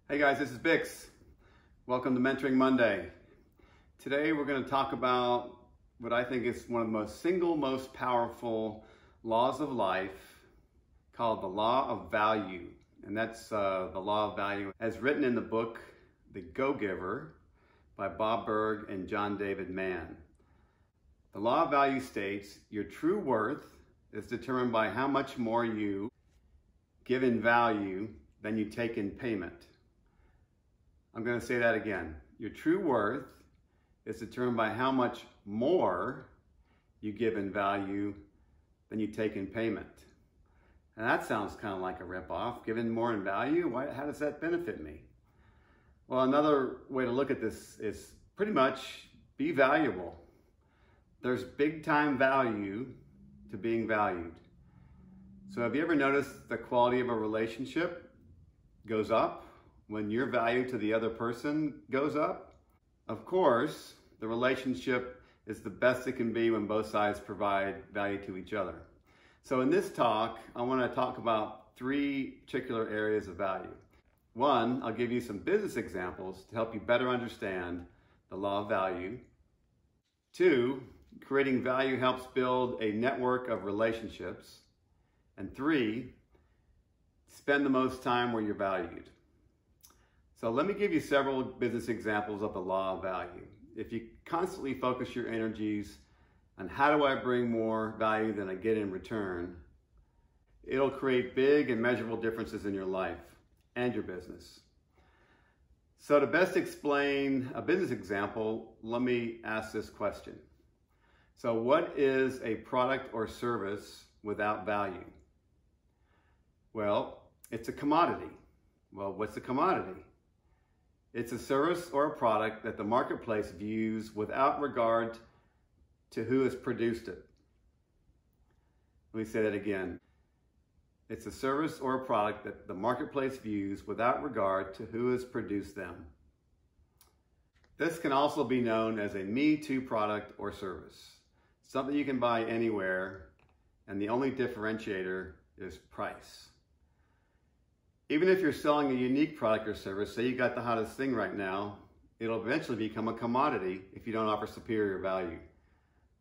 Hey guys, this is BiXX. Welcome to Mentoring Monday. Today we're going to talk about what I think is one of the most powerful laws of life, called the law of value. And that's the law of value as written in the book, The Go-Giver by Bob Burg and John David Mann. The law of value states your true worth is determined by how much more you give in value than you take in payment. I'm going to say that again. Your true worth is determined by how much more you give in value than you take in payment. And that sounds kind of like a ripoff. Giving more in value? How does that benefit me? Well, another way to look at this is pretty much be valuable. There's big time value to being valued. So have you ever noticed the quality of a relationship goes up when your value to the other person goes up? Of course, the relationship is the best it can be when both sides provide value to each other. So in this talk, I want to talk about three particular areas of value. One, I'll give you some business examples to help you better understand the law of value. Two, creating value helps build a network of relationships. And three, spend the most time where you're valued. So let me give you several business examples of the law of value. If you constantly focus your energies on how do I bring more value than I get in return, it'll create big and measurable differences in your life and your business. So to best explain a business example, let me ask this question. So what is a product or service without value? Well, it's a commodity. Well, what's a commodity? It's a service or a product that the marketplace views without regard to who has produced it. Let me say that again. It's a service or a product that the marketplace views without regard to who has produced them. This can also be known as a Me Too product or service. Something you can buy anywhere, and the only differentiator is price. Even if you're selling a unique product or service, say you got the hottest thing right now, it'll eventually become a commodity if you don't offer superior value.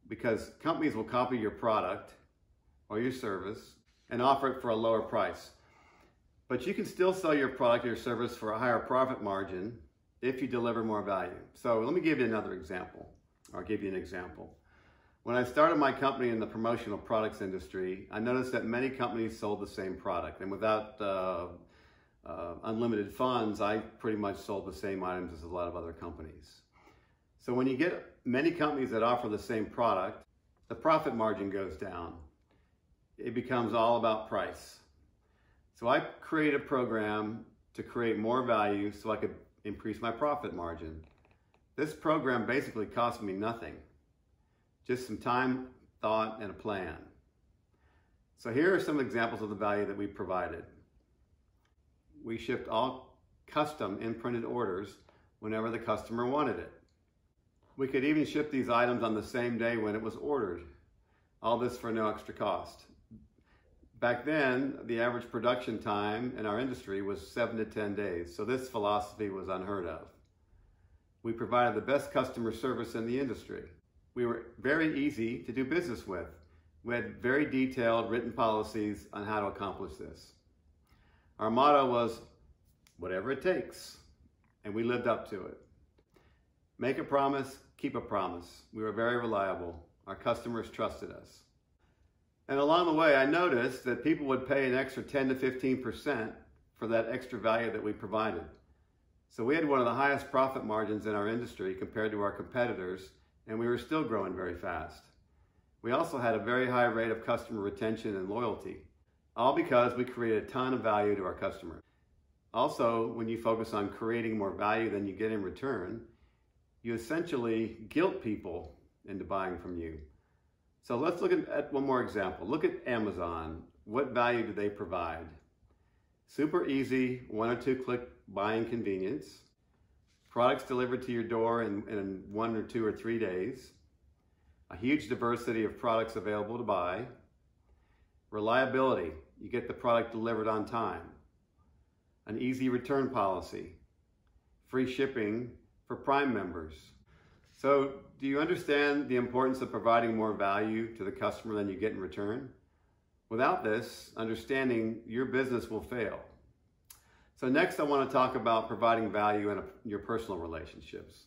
Because companies will copy your product or your service and offer it for a lower price. But you can still sell your product or your service for a higher profit margin if you deliver more value. So let me give you another example, or give you an example. When I started my company in the promotional products industry, I noticed that many companies sold the same product, and without unlimited funds, I pretty much sold the same items as a lot of other companies. So when you get many companies that offer the same product, the profit margin goes down. It becomes all about price. So I created a program to create more value so I could increase my profit margin. This program basically cost me nothing, just some time, thought, and a plan. So here are some examples of the value that we provided. We shipped all custom imprinted orders whenever the customer wanted it. We could even ship these items on the same day when it was ordered. All this for no extra cost. Back then, the average production time in our industry was 7 to 10 days, so this philosophy was unheard of. We provided the best customer service in the industry. We were very easy to do business with. We had very detailed written policies on how to accomplish this. Our motto was, whatever it takes, and we lived up to it. Make a promise, keep a promise. We were very reliable. Our customers trusted us. And along the way, I noticed that people would pay an extra 10 to 15% for that extra value that we provided. So we had one of the highest profit margins in our industry compared to our competitors, and we were still growing very fast. We also had a very high rate of customer retention and loyalty, all because we created a ton of value to our customers. Also, when you focus on creating more value than you get in return, you essentially guilt people into buying from you. So let's look at one more example. Look at Amazon. What value do they provide? Super easy, 1 or 2 click buying convenience. Products delivered to your door in 1 or 2 or 3 days. A huge diversity of products available to buy. Reliability. You get the product delivered on time. an easy return policy, free shipping for Prime members. So do you understand the importance of providing more value to the customer than you get in return? Without this understanding, your business will fail. So next I want to talk about providing value in your personal relationships.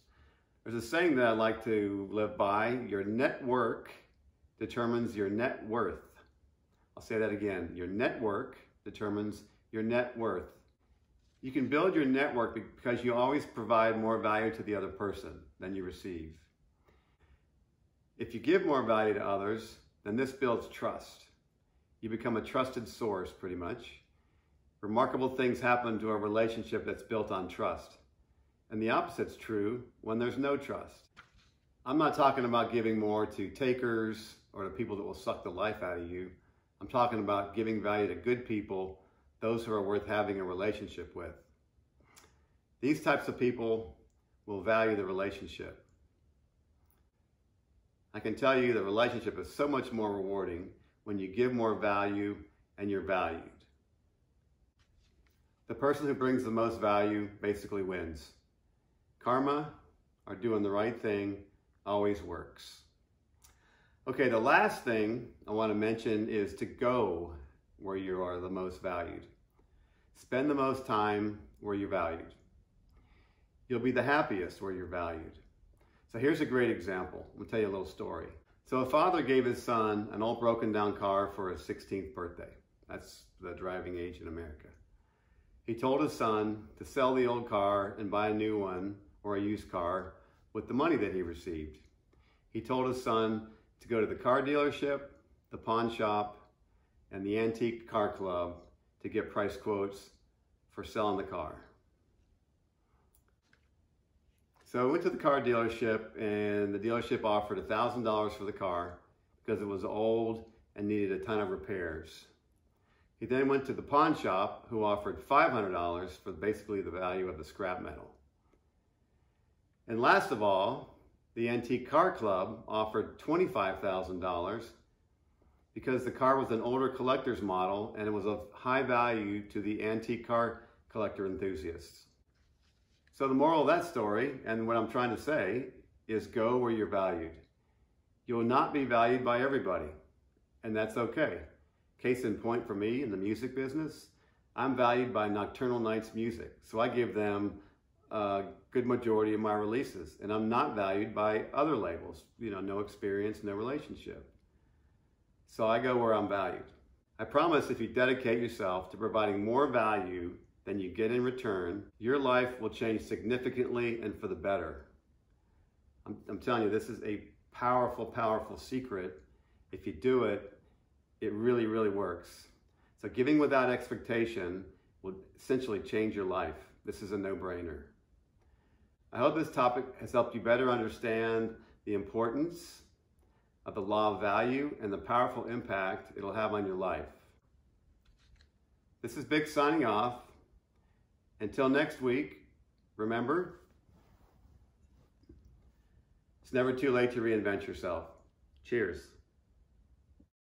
There's a saying that I like to live by: your network determines your net worth. I'll say that again. Your network determines your net worth. You can build your network because you always provide more value to the other person than you receive. If you give more value to others, then this builds trust. You become a trusted source, pretty much. Remarkable things happen to a relationship that's built on trust. And the opposite's true when there's no trust. I'm not talking about giving more to takers or to people that will suck the life out of you. I'm talking about giving value to good people, those who are worth having a relationship with. These types of people will value the relationship. I can tell you the relationship is so much more rewarding when you give more value and you're valued. The person who brings the most value basically wins. Karma, or doing the right thing, always works. Okay, the last thing I want to mention is to go where you are the most valued. Spend the most time where you're valued. You'll be the happiest where you're valued. So here's a great example. I'm gonna tell you a little story. So a father gave his son an old broken down car for his 16th birthday. That's the driving age in America. He told his son to sell the old car and buy a new one or a used car with the money that he received. He told his son to go to the car dealership, the pawn shop, and the antique car club to get price quotes for selling the car. So I went to the car dealership, and the dealership offered $1,000 for the car because it was old and needed a ton of repairs. He then went to the pawn shop, who offered $500 for basically the value of the scrap metal. And last of all, the antique car club offered $25,000 because the car was an older collector's model and it was of high value to the antique car collector enthusiasts. So the moral of that story, and what I'm trying to say, is go where you're valued. You will not be valued by everybody, and that's okay. Case in point for me in the music business, I'm valued by Nocturnal Nights Music, so I give them a good majority of my releases, and I'm not valued by other labels, no experience, no relationship. So I go where I'm valued. I promise if you dedicate yourself to providing more value than you get in return, your life will change significantly and for the better. I'm telling you, this is a powerful, powerful secret. If you do it, it really, really works. So giving without expectation will essentially change your life. This is a no-brainer. I hope this topic has helped you better understand the importance of the law of value and the powerful impact it'll have on your life. This is BiXX signing off. Until next week, remember, it's never too late to reinvent yourself. Cheers.